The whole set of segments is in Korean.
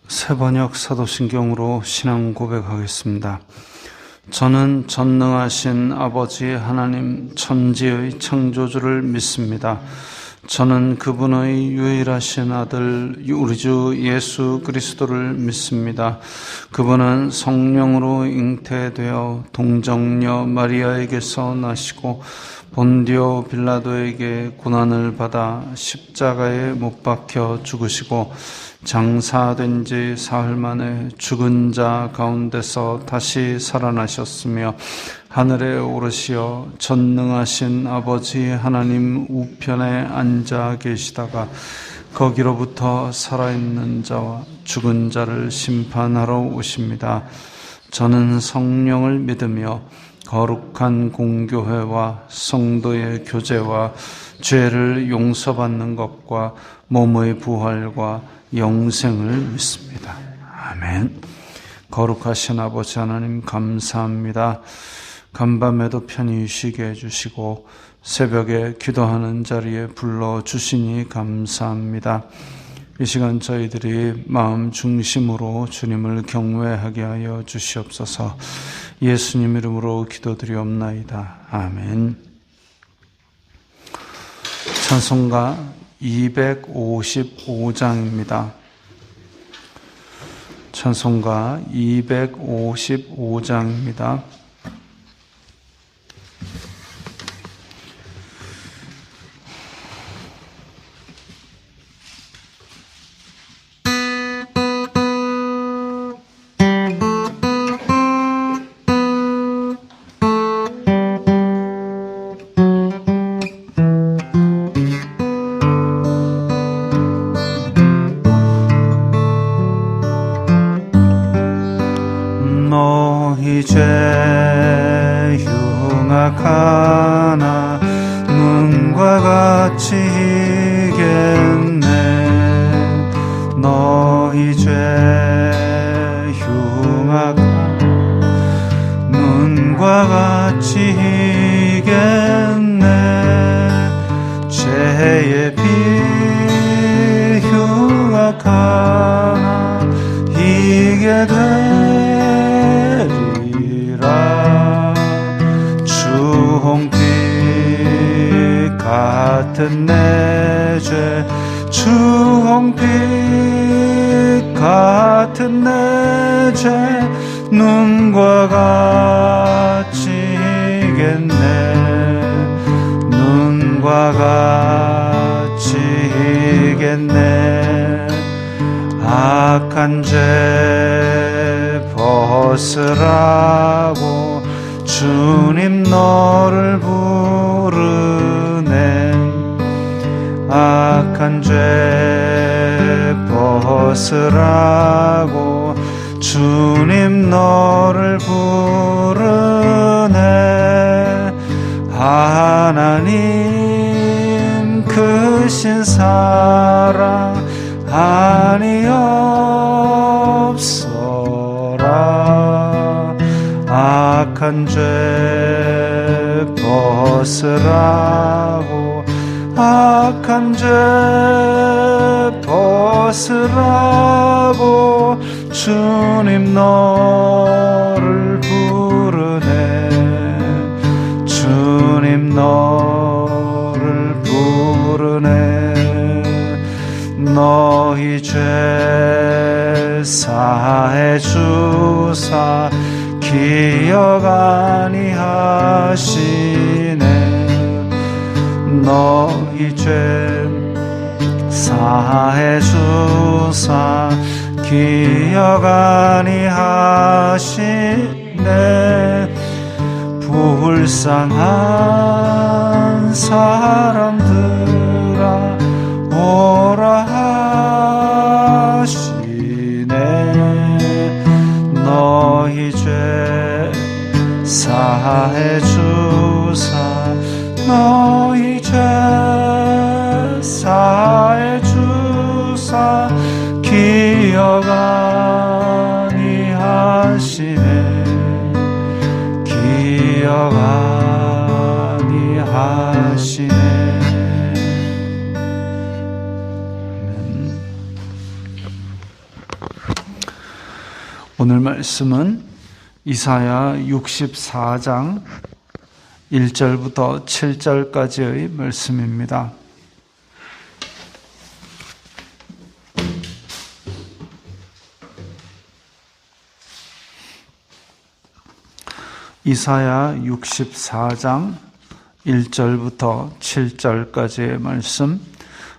새번역 사도신경으로 신앙 고백하겠습니다. 저는 전능하신 아버지 하나님 천지의 창조주를 믿습니다. 저는 그분의 유일하신 아들 우리 주 예수 그리스도를 믿습니다. 그분은 성령으로 잉태되어 동정녀 마리아에게서 나시고 본디오 빌라도에게 고난을 받아 십자가에 못 박혀 죽으시고 장사된 지 사흘 만에 죽은 자 가운데서 다시 살아나셨으며 하늘에 오르시어 전능하신 아버지 하나님 우편에 앉아 계시다가 거기로부터 살아있는 자와 죽은 자를 심판하러 오십니다. 저는 성령을 믿으며 거룩한 공교회와 성도의 교제와 죄를 용서받는 것과 몸의 부활과 영생을 믿습니다. 아멘. 거룩하신 아버지 하나님 감사합니다. 간밤에도 편히 쉬게 해주시고 새벽에 기도하는 자리에 불러주시니 감사합니다. 이 시간 저희들이 마음 중심으로 주님을 경외하게 하여 주시옵소서. 예수님 이름으로 기도드리옵나이다. 아멘. 찬송가 255장입니다. 찬송가 255장입니다. 이제 흉악하나 눈과 같이 이겠네. 너희 죄 흉악하나 눈과 같이 이겠네. 죄의 비 흉악하나 이게 주홍빛 같은 내 죄 주홍빛 같은 내 죄 눈과 같이 이겠네. 눈과 같이 이겠네. 악한 죄 벗으라고 주님 너를 부르네. 악한 죄 벗으라고 주님 너를 부르네. 하나님 크신 사랑 아니옵소라. 악한 죄 벗으라고 악한 죄 벗으라고 주님 너를 부르네. 주님 너를 부르네. 너희 죄 사해 주사 기억 아니하시네. 너희 죄 사해 주사 기억 아니하시네. 불쌍한 사람들아 오라 하시네. 너희 죄 사해 주사 너희 죄 사해 주사 기억 아니하시네. 기억 아니하시네. 아멘. 오늘 말씀은 이사야 64장 1절부터 7절까지의 말씀입니다. 이사야 64장 1절부터 7절까지의 말씀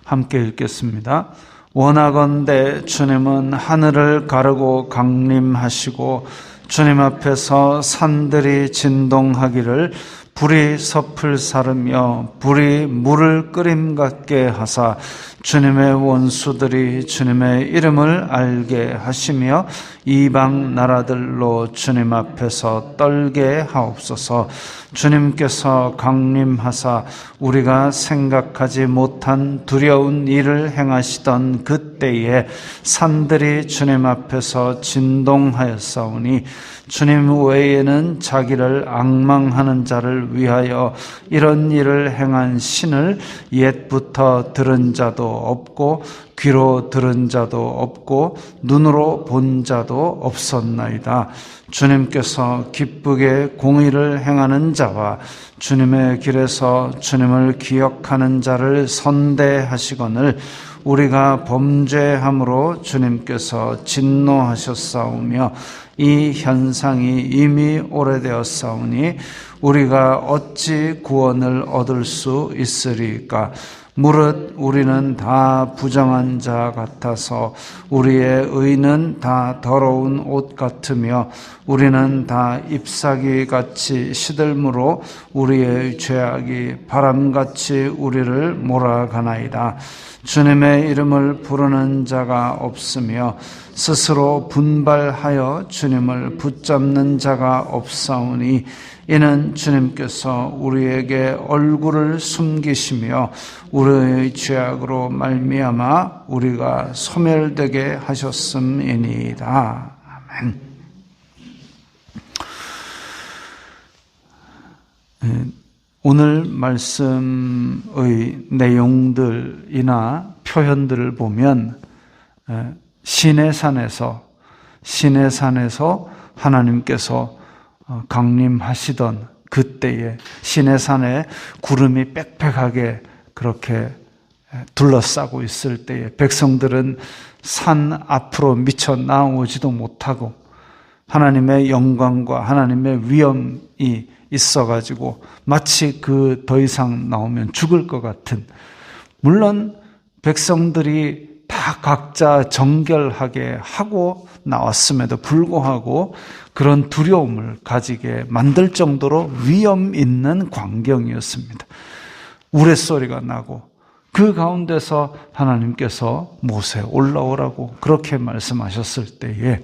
함께 읽겠습니다. 원하건대 주님은 하늘을 가르고 강림하시고 주님 앞에서 산들이 진동하기를 불이 섭을 사르며 불이 물을 끓임 같게 하사 주님의 원수들이 주님의 이름을 알게 하시며 이방 나라들로 주님 앞에서 떨게 하옵소서. 주님께서 강림하사 우리가 생각하지 못한 두려운 일을 행하시던 그때에 산들이 주님 앞에서 진동하였사오니 주님 외에는 자기를 앙망하는 자를 위하여 이런 일을 행한 신을 옛부터 들은 자도 없고 귀로 들은 자도 없고 눈으로 본 자도 없었나이다. 주님께서 기쁘게 공의를 행하는 자와 주님의 길에서 주님을 기억하는 자를 선대하시거늘 우리가 범죄함으로 주님께서 진노하셨사오며 이 현상이 이미 오래되었사오니 우리가 어찌 구원을 얻을 수 있으리까? 무릇 우리는 다 부정한 자 같아서 우리의 의는 다 더러운 옷 같으며 우리는 다 잎사귀 같이 시들므로 우리의 죄악이 바람같이 우리를 몰아가나이다. 주님의 이름을 부르는 자가 없으며 스스로 분발하여 주님을 붙잡는 자가 없사오니 이는 주님께서 우리에게 얼굴을 숨기시며 우리의 죄악으로 말미암아 우리가 소멸되게 하셨음이니이다. 아멘. 오늘 말씀의 내용들이나 표현들을 보면 시내산에서 하나님께서 강림하시던 그때에 시내산에 구름이 빽빽하게 그렇게 둘러싸고 있을 때에 백성들은 산 앞으로 미쳐 나오지도 못하고 하나님의 영광과 하나님의 위엄이 있어가지고 마치 그 더 이상 나오면 죽을 것 같은, 물론 백성들이 다 각자 정결하게 하고 나왔음에도 불구하고 그런 두려움을 가지게 만들 정도로 위험 있는 광경이었습니다. 우레소리가 나고 그 가운데서 하나님께서 모세 올라오라고 그렇게 말씀하셨을 때에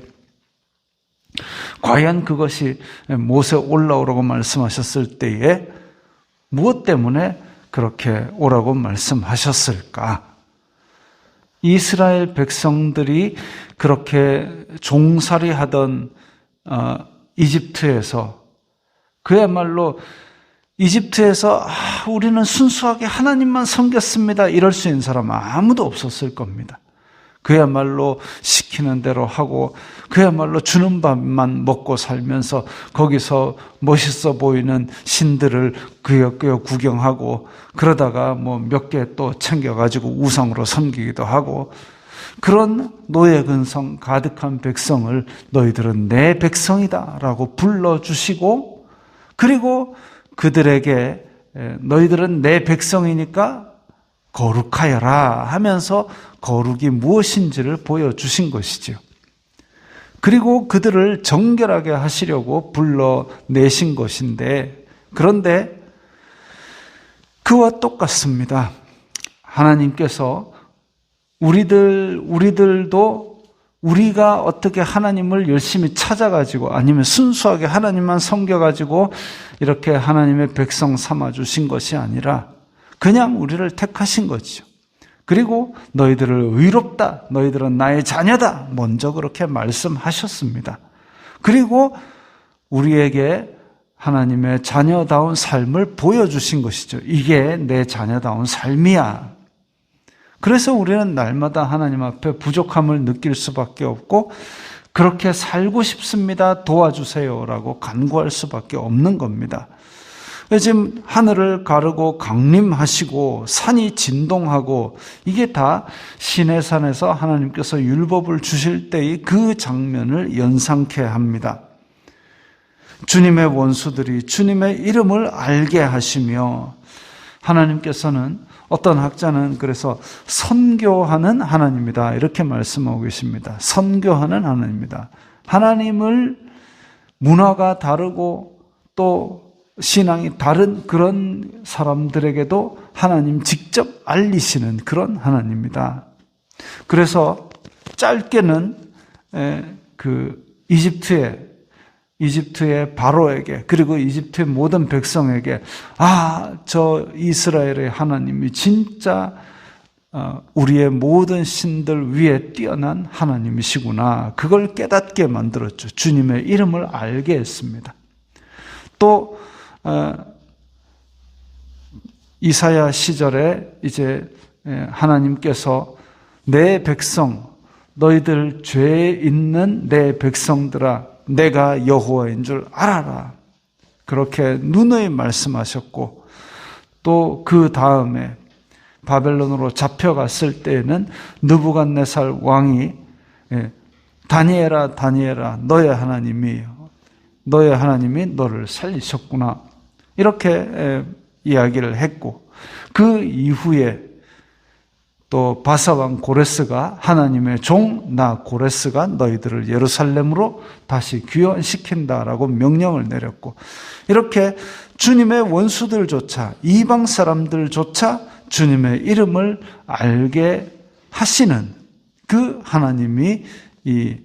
과연 그것이 모세 올라오라고 말씀하셨을 때에 무엇 때문에 그렇게 오라고 말씀하셨을까? 이스라엘 백성들이 그렇게 종살이 하던 이집트에서 그야말로 이집트에서 우리는 순수하게 하나님만 섬겼습니다 이럴 수 있는 사람은 아무도 없었을 겁니다. 그야말로 시키는 대로 하고 그야말로 주는 밥만 먹고 살면서 거기서 멋있어 보이는 신들을 그역그역 구경하고 그러다가 뭐 몇 개 또 챙겨가지고 우상으로 섬기기도 하고 그런 노예근성 가득한 백성을 너희들은 내 백성이다 라고 불러주시고 그리고 그들에게 너희들은 내 백성이니까 거룩하여라 하면서 거룩이 무엇인지를 보여주신 것이죠. 그리고 그들을 정결하게 하시려고 불러내신 것인데 그런데 그와 똑같습니다. 하나님께서 우리들도 우리가 어떻게 하나님을 열심히 찾아가지고 아니면 순수하게 하나님만 섬겨가지고 이렇게 하나님의 백성 삼아주신 것이 아니라 그냥 우리를 택하신 거죠. 그리고 너희들을 의롭다, 너희들은 나의 자녀다 먼저 그렇게 말씀하셨습니다. 그리고 우리에게 하나님의 자녀다운 삶을 보여주신 것이죠. 이게 내 자녀다운 삶이야. 그래서 우리는 날마다 하나님 앞에 부족함을 느낄 수밖에 없고 그렇게 살고 싶습니다. 도와주세요라고 간구할 수밖에 없는 겁니다. 지금 하늘을 가르고 강림하시고 산이 진동하고 이게 다 시내산에서 하나님께서 율법을 주실 때의 그 장면을 연상케 합니다. 주님의 원수들이 주님의 이름을 알게 하시며, 하나님께서는 어떤 학자는 그래서 선교하는 하나님이다 이렇게 말씀하고 계십니다. 선교하는 하나님이다. 하나님을 문화가 다르고 또 신앙이 다른 그런 사람들에게도 하나님 직접 알리시는 그런 하나님입니다. 그래서 짧게는 그 이집트의 바로에게, 그리고 이집트의 모든 백성에게, 저 이스라엘의 하나님이 진짜 우리의 모든 신들 위에 뛰어난 하나님이시구나, 그걸 깨닫게 만들었죠. 주님의 이름을 알게 했습니다. 또 이사야 시절에 이제 하나님께서 내 백성, 너희들 죄에 있는 내 백성들아, 내가 여호와인 줄 알아라, 그렇게 누누이 말씀하셨고, 또 그 다음에 바벨론으로 잡혀갔을 때에는 느부갓네살 왕이 다니엘아 너의 하나님이 너를 살리셨구나, 이렇게 이야기를 했고, 그 이후에 또 바사왕 고레스가 하나님의 종 나 고레스가 너희들을 예루살렘으로 다시 귀환시킨다라고 명령을 내렸고, 이렇게 주님의 원수들조차, 이방 사람들조차 주님의 이름을 알게 하시는 그 하나님이 이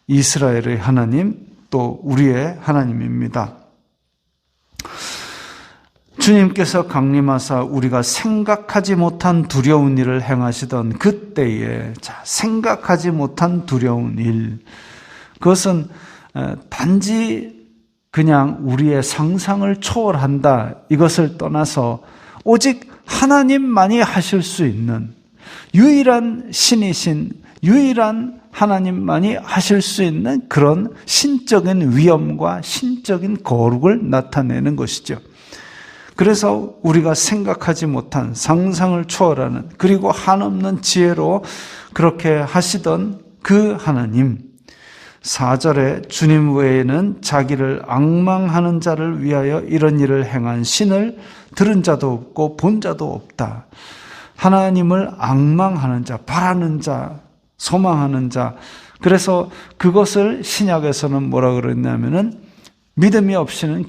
이스라엘의 하나님, 또 우리의 하나님입니다. 주님께서 강림하사 우리가 생각하지 못한 두려운 일을 행하시던 그때에, 생각하지 못한 두려운 일, 그것은 단지 그냥 우리의 상상을 초월한다 이것을 떠나서 오직 하나님만이 하실 수 있는 유일한 신이신 유일한 하나님만이 하실 수 있는 그런 신적인 위엄과 신적인 거룩을 나타내는 것이죠. 그래서 우리가 생각하지 못한, 상상을 초월하는, 그리고 한없는 지혜로 그렇게 하시던 그 하나님, 4절에 주님 외에는 자기를 앙망하는 자를 위하여 이런 일을 행한 신을 들은 자도 없고 본 자도 없다. 하나님을 앙망하는 자, 바라는 자, 소망하는 자, 그래서 그것을 신약에서는 뭐라 그랬냐면은 믿음이 없이는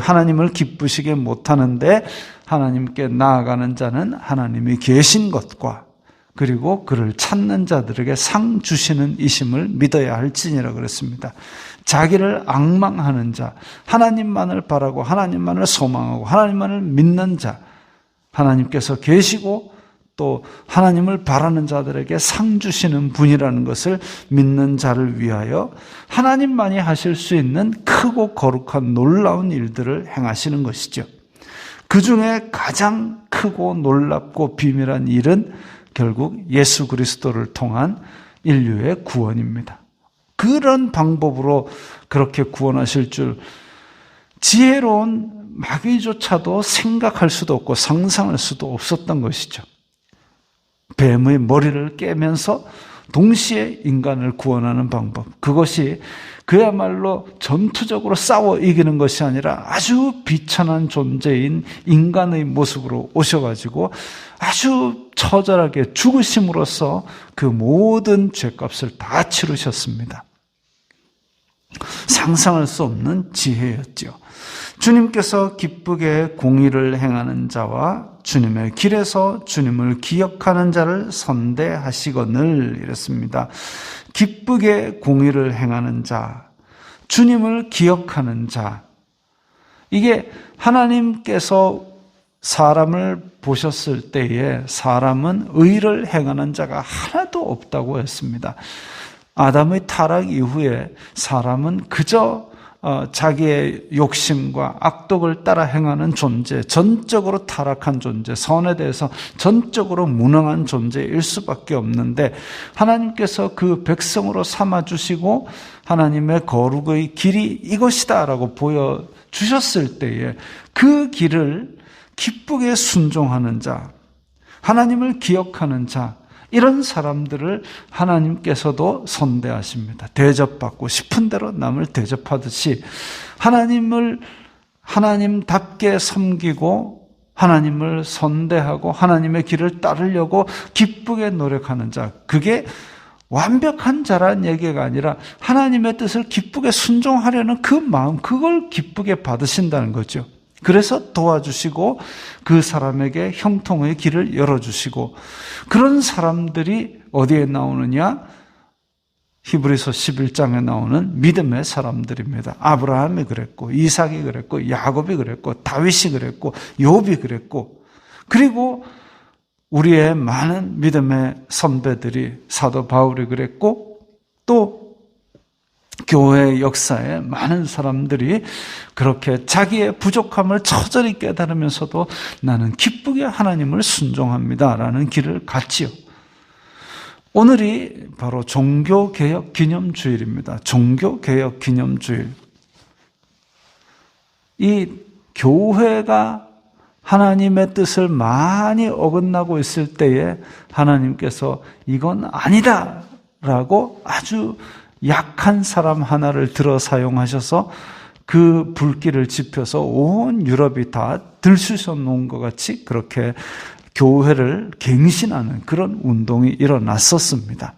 하나님을 기쁘시게 못하는데, 하나님께 나아가는 자는 하나님이 계신 것과 그리고 그를 찾는 자들에게 상 주시는 이심을 믿어야 할지니라 그랬습니다. 자기를 앙망하는 자, 하나님만을 바라고 하나님만을 소망하고 하나님만을 믿는 자, 하나님께서 계시고 또 하나님을 바라는 자들에게 상 주시는 분이라는 것을 믿는 자를 위하여 하나님만이 하실 수 있는 크고 거룩한 놀라운 일들을 행하시는 것이죠. 그 중에 가장 크고 놀랍고 비밀한 일은 결국 예수 그리스도를 통한 인류의 구원입니다. 그런 방법으로 그렇게 구원하실 줄 지혜로운 마귀조차도 생각할 수도 없고 상상할 수도 없었던 것이죠. 뱀의 머리를 깨면서 동시에 인간을 구원하는 방법, 그것이 그야말로 전투적으로 싸워 이기는 것이 아니라 아주 비천한 존재인 인간의 모습으로 오셔가지고 아주 처절하게 죽으심으로써 그 모든 죄값을 다 치르셨습니다. 상상할 수 없는 지혜였죠. 주님께서 기쁘게 공의를 행하는 자와 주님의 길에서 주님을 기억하는 자를 선대하시거늘, 이랬습니다. 기쁘게 공의를 행하는 자, 주님을 기억하는 자, 이게 하나님께서 사람을 보셨을 때에 사람은 의를 행하는 자가 하나도 없다고 했습니다. 아담의 타락 이후에 사람은 그저 자기의 욕심과 악독을 따라 행하는 존재, 전적으로 타락한 존재, 선에 대해서 전적으로 무능한 존재일 수밖에 없는데 하나님께서 그 백성으로 삼아주시고 하나님의 거룩의 길이 이것이다라고 보여주셨을 때에 그 길을 기쁘게 순종하는 자, 하나님을 기억하는 자, 이런 사람들을 하나님께서도 선대하십니다. 대접받고 싶은 대로 남을 대접하듯이 하나님을 하나님답게 섬기고 하나님을 선대하고 하나님의 길을 따르려고 기쁘게 노력하는 자, 그게 완벽한 자라는 얘기가 아니라 하나님의 뜻을 기쁘게 순종하려는 그 마음, 그걸 기쁘게 받으신다는 거죠. 그래서 도와주시고 그 사람에게 형통의 길을 열어주시고, 그런 사람들이 어디에 나오느냐? 히브리서 11장에 나오는 믿음의 사람들입니다. 아브라함이 그랬고, 이삭이 그랬고, 야곱이 그랬고, 다윗이 그랬고, 욥이 그랬고, 그리고 우리의 많은 믿음의 선배들이, 사도 바울이 그랬고, 또 교회 역사에 많은 사람들이 그렇게 자기의 부족함을 처절히 깨달으면서도 나는 기쁘게 하나님을 순종합니다라는 길을 갔지요. 오늘이 바로 종교개혁 기념주일입니다. 종교개혁 기념주일. 이 교회가 하나님의 뜻을 많이 어긋나고 있을 때에 하나님께서 이건 아니다라고 아주 약한 사람 하나를 들어 사용하셔서 그 불길을 지펴서 온 유럽이 다 들쑤셔 놓은 것 같이 그렇게 교회를 갱신하는 그런 운동이 일어났었습니다.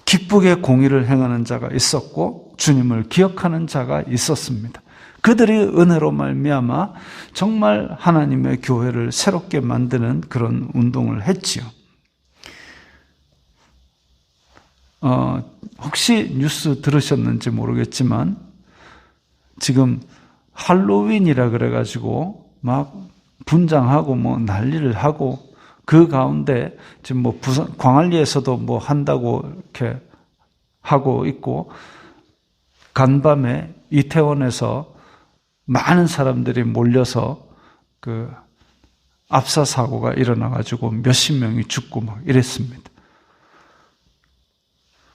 기쁘게 공의를 행하는 자가 있었고 주님을 기억하는 자가 있었습니다. 그들이 은혜로 말미암아 정말 하나님의 교회를 새롭게 만드는 그런 운동을 했지요. 혹시 뉴스 들으셨는지 모르겠지만 지금 할로윈이라 그래가지고 막 분장하고 뭐 난리를 하고, 그 가운데 지금 뭐 부산 광안리에서도 뭐 한다고 이렇게 하고 있고, 간밤에 이태원에서 많은 사람들이 몰려서 그 압사 사고가 일어나가지고 몇십 명이 죽고 막 이랬습니다.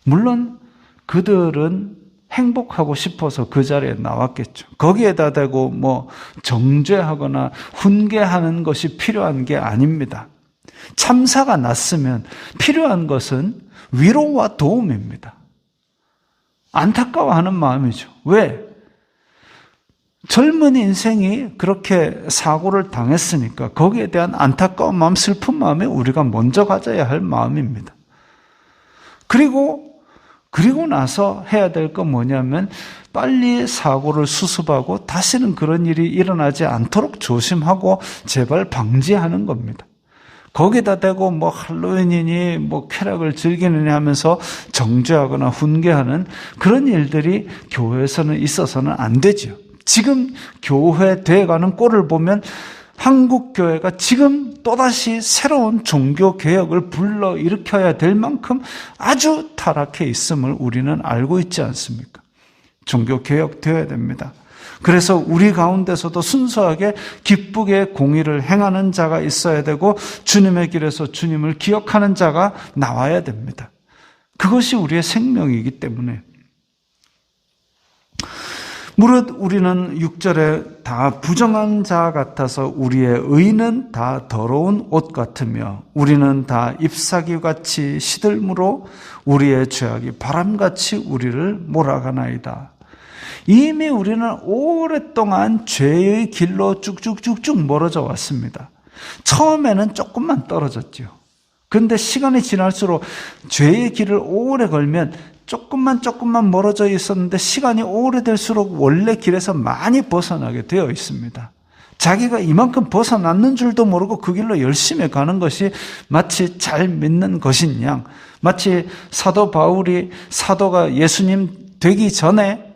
물론 그들은 행복하고 싶어서 그 자리에 나왔겠죠. 거기에다 대고 뭐 정죄하거나 훈계하는 것이 필요한 게 아닙니다. 참사가 났으면 필요한 것은 위로와 도움입니다. 안타까워하는 마음이죠. 왜? 젊은 인생이 그렇게 사고를 당했으니까 거기에 대한 안타까운 마음, 슬픈 마음이 우리가 먼저 가져야 할 마음입니다. 그리고 나서 해야 될 건 뭐냐면 빨리 사고를 수습하고 다시는 그런 일이 일어나지 않도록 조심하고 제발 방지하는 겁니다. 거기다 대고 뭐 할로윈이니 뭐 쾌락을 즐기느냐 하면서 정죄하거나 훈계하는 그런 일들이 교회에서는 있어서는 안 되죠. 지금 교회 돼가는 꼴을 보면 한국 교회가 지금 또다시 새로운 종교 개혁을 불러일으켜야 될 만큼 아주 타락해 있음을 우리는 알고 있지 않습니까? 종교 개혁되어야 됩니다. 그래서 우리 가운데서도 순수하게 기쁘게 공의를 행하는 자가 있어야 되고 주님의 길에서 주님을 기억하는 자가 나와야 됩니다. 그것이 우리의 생명이기 때문에. 무릇 우리는 6절에 다 부정한 자 같아서 우리의 의는 다 더러운 옷 같으며 우리는 다 잎사귀같이 시들므로 우리의 죄악이 바람같이 우리를 몰아가나이다. 이미 우리는 오랫동안 죄의 길로 쭉쭉쭉쭉 멀어져 왔습니다. 처음에는 조금만 떨어졌죠. 그런데 시간이 지날수록 죄의 길을 오래 걸면 조금만 멀어져 있었는데 시간이 오래될수록 원래 길에서 많이 벗어나게 되어 있습니다. 자기가 이만큼 벗어났는 줄도 모르고 그 길로 열심히 가는 것이 마치 잘 믿는 것인 양, 마치 사도 바울이 사도가 예수님 되기 전에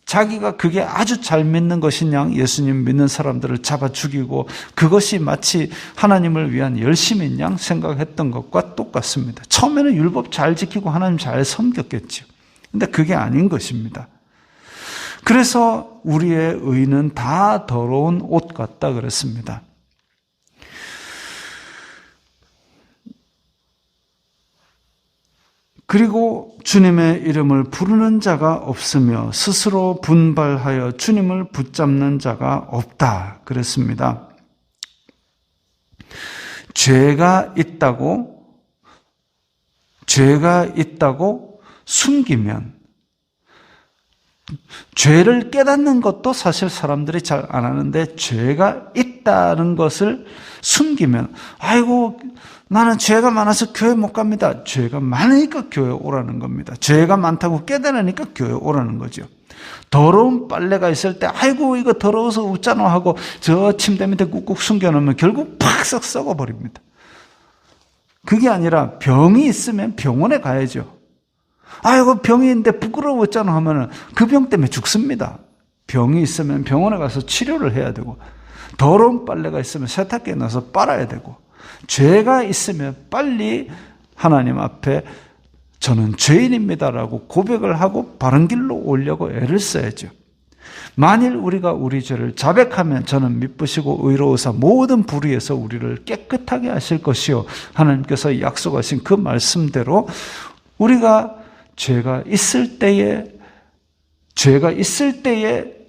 자기가 그게 아주 잘 믿는 것인 양 예수님 믿는 사람들을 잡아 죽이고 그것이 마치 하나님을 위한 열심인 양 생각했던 것과 똑같습니다. 처음에는 율법 잘 지키고 하나님 잘 섬겼겠죠. 근데 그게 아닌 것입니다. 그래서 우리의 의는 다 더러운 옷 같다 그랬습니다. 그리고 주님의 이름을 부르는 자가 없으며 스스로 분발하여 주님을 붙잡는 자가 없다 그랬습니다. 죄가 있다고 숨기면, 죄를 깨닫는 것도 사실 사람들이 잘 안 하는데, 죄가 있다는 것을 숨기면, 아이고 나는 죄가 많아서 교회 못 갑니다. 죄가 많으니까 교회 오라는 겁니다. 죄가 많다고 깨달으니까 교회 오라는 거죠. 더러운 빨래가 있을 때 아이고 이거 더러워서 웃잖아 하고 저 침대 밑에 꾹꾹 숨겨놓으면 결국 팍 썩어버립니다. 그게 아니라 병이 있으면 병원에 가야죠. 아이고 병이 있는데 부끄러웠잖아 하면 그 병 때문에 죽습니다. 병이 있으면 병원에 가서 치료를 해야 되고, 더러운 빨래가 있으면 세탁기에 넣어서 빨아야 되고, 죄가 있으면 빨리 하나님 앞에 저는 죄인입니다라고 고백을 하고 바른 길로 오려고 애를 써야죠. 만일 우리가 우리 죄를 자백하면 저는 미쁘시고 의로우사 모든 불의에서 우리를 깨끗하게 하실 것이요, 하나님께서 약속하신 그 말씀대로 우리가 죄가 있을 때에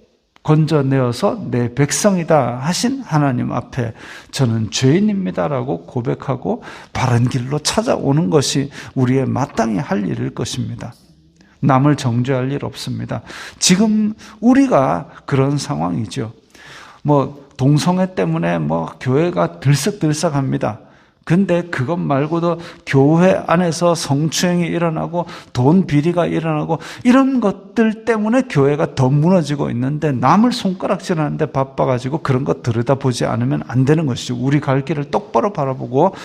건져내어서 내 백성이다 하신 하나님 앞에 저는 죄인입니다라고 고백하고 바른 길로 찾아오는 것이 우리의 마땅히 할 일일 것입니다. 남을 정죄할 일 없습니다. 지금 우리가 그런 상황이죠. 동성애 때문에 교회가 들썩들썩합니다. 근데 그것 말고도 교회 안에서 성추행이 일어나고 돈 비리가 일어나고 이런 것들 때문에 교회가 더 무너지고 있는데, 남을 손가락질하는데 바빠가지고 그런 거 들여다보지 않으면 안 되는 것이죠. 우리 갈 길을 똑바로 바라보고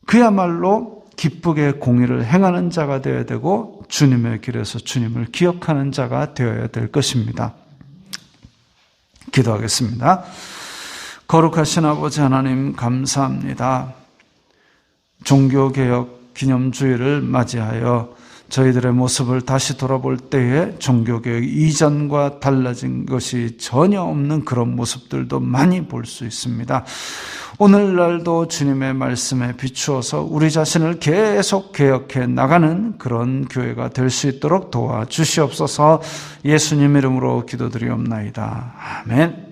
그야말로 기쁘게 공의를 행하는 자가 되어야 되고, 주님의 길에서 주님을 기억하는 자가 되어야 될 것입니다. 기도하겠습니다. 거룩하신 아버지 하나님, 감사합니다. 종교개혁 기념주일을 맞이하여 저희들의 모습을 다시 돌아볼 때에 종교개혁 이전과 달라진 것이 전혀 없는 그런 모습들도 많이 볼 수 있습니다. 오늘날도 주님의 말씀에 비추어서 우리 자신을 계속 개혁해 나가는 그런 교회가 될 수 있도록 도와주시옵소서. 예수님 이름으로 기도드리옵나이다. 아멘.